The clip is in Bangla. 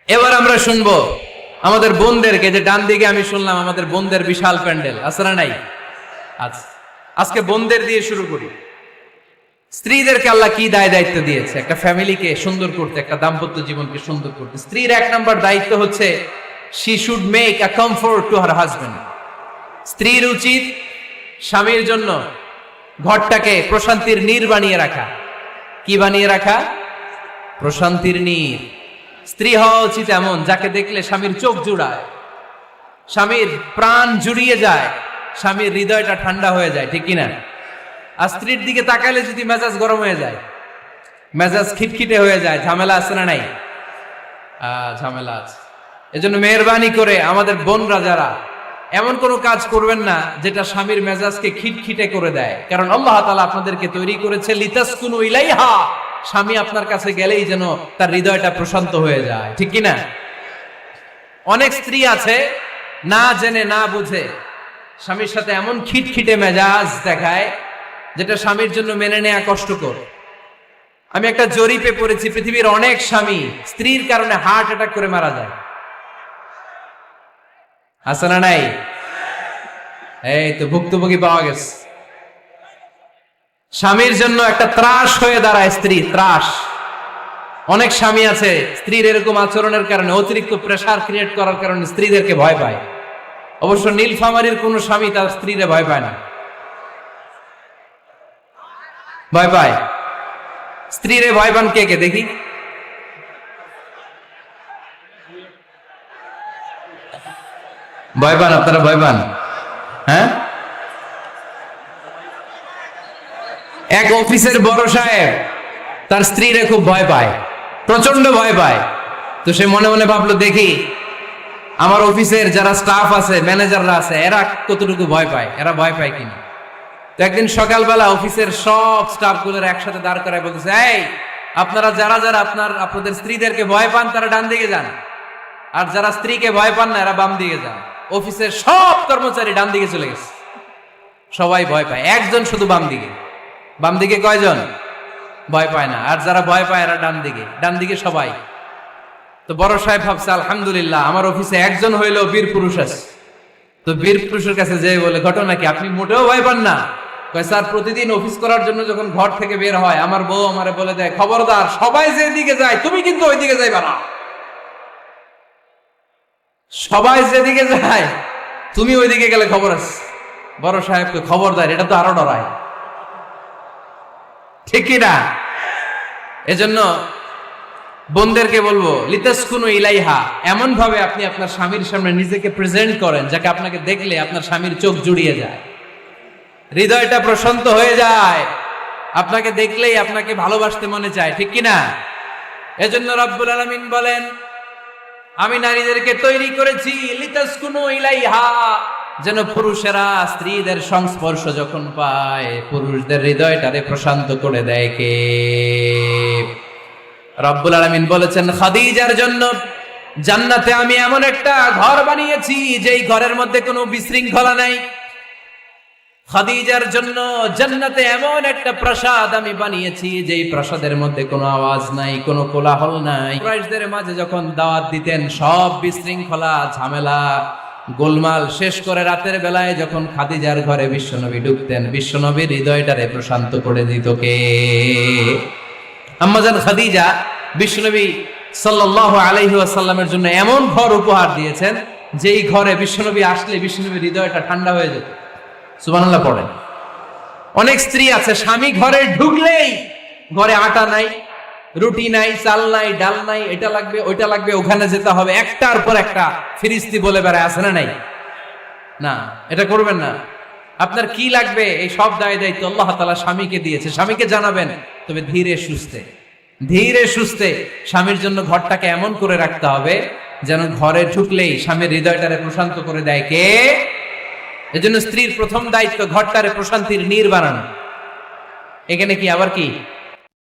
এবার আমরা শুনবো আমাদের বোনদেরকে, যে ডান দিকে আমি শুনলাম আমাদের বোনদের বিশাল প্যান্ডেল আছে না নাই? আচ্ছা, আজকে বোনদের দিয়ে শুরু করি। স্ত্রীদেরকে আল্লাহ কি দায় দায়িত্ব দিয়েছে একটা ফ্যামিলিকে সুন্দর করতে, একটা দাম্পত্য জীবনকে সুন্দর করতে? স্ত্রীর 1 নম্বর দায়িত্ব হচ্ছে she should make a comfort to her husband. স্ত্রীর উচিত স্বামীর জন্য ঘরটাকে প্রশান্তির নীড় বানিয়ে রাখা। কি বানিয়ে রাখা? প্রশান্তির নীড়। স্ত্রী হওয়া উচিত এমন যাকে দেখলে স্বামীর চোখ জুড়ায়, স্বামীর প্রাণ জুড়িয়ে যায়, স্বামীর হৃদয়টা ঠান্ডা হয়ে যায়, ঠিক কিনা? আর স্ত্রীর দিকে তাকালে যদি মেজাজ গরম হয়ে যায়, মেজাজ খিটখিটে হয়ে যায়, ঝামেলা আছে না নাই? ঝামেলা আছে। এজন্য মেহরবানি করে আমাদের বোনরা যারা, এমন কোনো কাজ করবেন না যেটা স্বামীর মেজাজকে খিটখিটে করে দেয়, কারণ আল্লাহ তাআলা আপনাদেরকে তৈরি করেছে লিতাসকুনু ইলাইহা। স্বামী আপনার কাছে গেলেই যেন তার হৃদয়টা প্রশান্ত হয়ে যায়, ঠিক কিনা? অনেক স্ত্রী আছে না জেনে না বুঝে স্বামীর সাথে এমন খিটখিটে মেজাজ দেখায় যেটা স্বামীর জন্য মেনে নেওয়া কষ্টকর। আমি একটা জরিপে পড়েছি, পৃথিবীর অনেক স্বামী স্ত্রীর কারণে হার্ট অ্যাটাক করে মারা যায়। আছে না নাই? এই তো ভুক্তভোগী পাওয়া গেছে। স্বামীর জন্য একটা ত্রাস হয়ে দাঁড়ায় স্ত্রী, ত্রাস। অনেক স্বামী আছে স্ত্রীর এরকম আচরণের কারণে, অতিরিক্ত প্রেসার ক্রিয়েট করার কারণে স্ত্রীদেরকে ভয় পায়। অবশ্য নীলফামারীর কোন স্বামী তার স্ত্রীরে ভয় পায় না। ভয় পায়? স্ত্রীরে ভয় পান কে কে দেখি? ভয় পান আপনারা? ভয় পান? হ্যাঁ, এক অফিসের বড় সাহেব তার স্ত্রীরে খুব ভয় পায়, প্রচন্ড ভয় পায়। তো সে মনে মনে ভাবলো, দেখি আমার অফিসের যারা স্টাফ আছে, ম্যানেজাররা আছে, এরা কতটুকু ভয় পায়, এরা ভয় পায় কিনা। তো একদিন সকালবেলা অফিসের সব স্টাফ গুলোর একসাথে দাঁড় করায় বলতেছে, এই আপনারা যারা যারা আপনাদের স্ত্রীদেরকে ভয় পান তারা ডান দিকে যান, আর যারা স্ত্রীকে ভয় পান না এরা বাম দিকে যান। অফিসের সব কর্মচারী ডান দিকে চলে গেছে, সবাই ভয় পায়, একজন শুধু বাম দিকে। বাম দিকে কয়জন ভয় পায় না, আর যারা ভয় পায় এরা ডান দিকে, ডান দিকে সবাই। তো বড় সাহেব ভাবছে, আলহামদুলিল্লাহ আমার অফিসে একজন হইলেও বীর পুরুষ আছে। তো বীর পুরুষের কাছে যেয়ে বলে, ঘটনা কি, আপনি মোটেও ভয় পান না? কয়, স্যার প্রতিদিন অফিস করার জন্য যখন ঘর থেকে বের হয় আমার বউ আমারে বলে দেয়, খবরদার সবাই যেদিকে যায় তুমি কিন্তু ওইদিকে যাইবা না, সবাই যেদিকে যায় তুমি ওইদিকে গেলে খবর আছে। বড় সাহেবকে খবরদার, এটা তো আরো ডরায়, ঠিক কিনা? এজন্য বোনদেরকে বলবো, লিতাসকুনু ইলাইহা, এমন ভাবে আপনি আপনার স্বামীর সামনে নিজেকে প্রেজেন্ট করেন যাকে আপনাকে দেখলে আপনার স্বামীর চোখ জুড়িয়ে যায়, হৃদয়টা প্রশান্ত হয়ে যায়, আপনাকে দেখলেই আপনাকে ভালোবাসতে মনে চায়, ঠিক কিনা? এজন্য রব্বুল আলামিন বলেন, আমি নারীদেরকে তৈরি করেছি লিতাসকুনু ইলাইহা, যেন পুরুষেরা স্ত্রীদের সংস্পর্শ যখন পায় পুরুষদের হৃদয়টারে প্রশান্ত করে দেয়। কে? রব্বুল আলামিন বলেছেন, খাদিজার জন্য জান্নাতে আমি এমন একটা ঘর বানিয়েছি যেই ঘরের মধ্যে কোনো বিশৃঙ্খলা নাই। খাদিজার জন্য জান্নাতে এমন একটা প্রাসাদ আমি বানিয়েছি যেই প্রাসাদের মধ্যে কোনো আওয়াজ নাই, কোনো কোলাহল নাই। কুরাইশদের মাঝে যখন দাওয়াত দিতেন সব বিশৃঙ্খলা, ঝামেলা, গোলমাল শেষ করে রাতের বেলায় যখন খাদিজার ঘরে বিশ্বনবী ঢুকতেন, বিশ্বনবীর হৃদয়টারে প্রশান্ত করে দিত কে? আম্মাজান খাদিজা বিশ্বনবী সাল্লাল্লাহু আলাইহি ওয়াসাল্লামের জন্য এমন ঘর উপহার দিয়েছেন যেই ঘরে বিশ্বনবী আসলে বিশ্বনবীর হৃদয়টা ঠান্ডা হয়ে যেত। সুবহানাল্লাহ পড়েন। অনেক স্ত্রী আছে স্বামী ঘরে ঢুকলেই ঘরে আটা নাই, রুটি নাই, চাল নাই, ডাল নাই, এটা লাগবে ওইটা লাগবে, ওখানে যেতে হবে, একটার পর একটা ফিরিস্তি বলে বেড়ায়, আছে না নাই? না, এটা করবেন না। আপনার কি লাগবে এই সব দায় দায়িত্ব আল্লাহ তাআলা স্বামীকে দিয়েছে, স্বামীকে জানাবেন, তবে ধীরে সুস্থে, ধীরে সুস্থে স্বামীর জন্য ঘরটাকে এমন করে রাখতে হবে যেন ঘরে ঢুকলেই স্বামীর হৃদয়টারে প্রশান্ত করে দেয়। কে? এজন্য স্ত্রীর প্রথম দায়িত্ব ঘরটারে প্রশান্তির নীড় বানানো। এখানে কি আবার কি